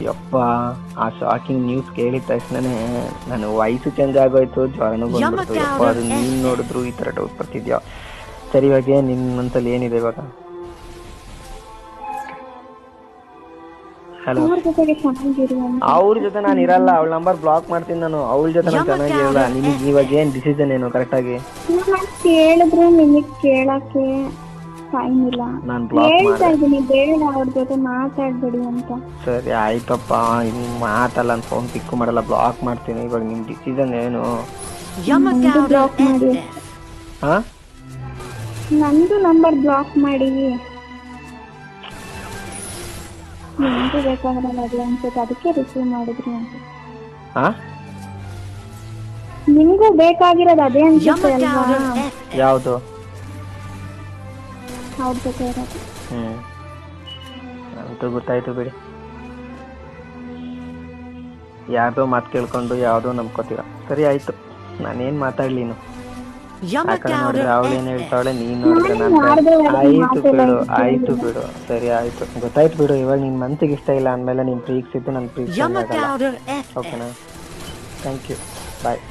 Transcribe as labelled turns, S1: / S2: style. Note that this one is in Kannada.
S1: ಯಪ್ಪ, ಆ ಶಾಕಿಂಗ್ ನ್ಯೂಸ್ ಕೇಳಿದ ತಕ್ಷಣನೇ ನನ್ನ ವಯಸ್ಸು ಚೇಂಜ್ ಆಗೋಯ್ತು, ಜ್ವರನೂ ಬಂದ್ಬಿಡ್ತು. ಯಪ್ಪ, ಅದು ನೀನು ನೋಡಿದ್ರು ಈ ಥರ ಡೌಟ್ ಬರ್ತಿದ್ಯಾ? ಸರಿ, ಇವಾಗ ನಿನ್ನ ಮನಸ್ಸಲ್ಲಿ ಏನಿದೆ ಇವಾಗ? ಹಲೋ, ಅವ್ರ ಜೊತೆ ನಾನು ಇರಲ್ಲ, ಅವಳ ನಂಬರ್ ಬ್ಲಾಕ್ ಮಾಡ್ತೀನಿ ನಾನು. ಅವಳ ಜೊತೆ ನಾನು ಚೆನ್ನಾಗಿ ಇರಲ್ಲ. ನಿಮಗೆ ಇವಾಗ ಏನು ಡಿಸಿಷನ್ ಏನು ಕರೆಕ್ಟಾಗಿ?
S2: ಕೇಳಿದ್ರೆ ನಿಮಗೆ ಕೇಳಕ್ಕೆ ಟೈಮ್ ಇಲ್ಲ.
S1: ನಾನು ಬ್ಲಾಕ್
S2: ಹೇಳ್ತಾ ಇದ್ದೀನಿ ಬೇಡ ಅವ್ರ ಜೊತೆ ಮಾತಾಡ್ಬೇಡಿ ಅಂತ.
S1: ಸರಿ ಆಯ್ತಪ್ಪ, ಇನ್ನು ಮಾತಲ್ಲ, ನಾನು ಫೋನ್ ಪಿಕ್ ಮಾಡಲ್ಲ, ಬ್ಲಾಕ್ ಮಾಡ್ತೀನಿ. ಇವಾಗ ನಿಮ್ಮ ಡಿಸಿಷನ್ ಏನು?
S2: ಬ್ಲಾಕ್ ಮಾಡಿ.
S1: ಹಾಂ,
S2: ನಂದು ನಂಬರ್ ಬ್ಲಾಕ್ ಮಾಡಿ. ನಿಮಗೂ ಬೇಕಾಗಿರಲ್ಲ ಅದು ಅನ್ಸುತ್ತೆ, ಅದಕ್ಕೆ ರಿಸೀವ್ ಮಾಡಿದ್ರಿ ಅಂತ.
S1: ಹಾಂ,
S2: ನಿಮಗೂ ಬೇಕಾಗಿರೋದು ಅದೇ ಅನ್ಸುತ್ತೆ ಅಲ್ವಾ?
S1: ಯಾವುದು?
S2: ಅವ್ರ ಜೊತೆ ಇರೋದು.
S1: ಅಂತೂ ಗೊತ್ತಾಯ್ತು ಬಿಡಿ. ಯಾರ್ದೋ ಮಾತು ಕೇಳ್ಕೊಂಡು ಯಾವುದೋ ನಂಬ್ಕೋತೀರ. ಸರಿ ಆಯ್ತು, ನಾನೇನು ಮಾತಾಡ್ಲಿ ಇನ್ನು? ಆ ಕಡೆ ನೋಡಿದ್ರೆ ಅವಳೇನು ಹೇಳ್ತಾವಳೆ, ನೀನು ನೋಡಿದ್ರೆ ನಾನು. ಆಯ್ತು ಬಿಡು, ಸರಿ ಆಯ್ತು, ಗೊತ್ತಾಯ್ತು ಬಿಡು. ಇವಾಗ ನಿನ್ನ ಮನ್ಸಿಗೆ ಇಷ್ಟ ಇಲ್ಲ ಅಂದಮೇಲೆ ನೀನು ಪ್ರೀತಿಸಿದ್ದು ನನ್ನ ಪ್ರೀತಿ ಆಗಲ್ಲ. ಓಕೆನಾ? Thank you, bye.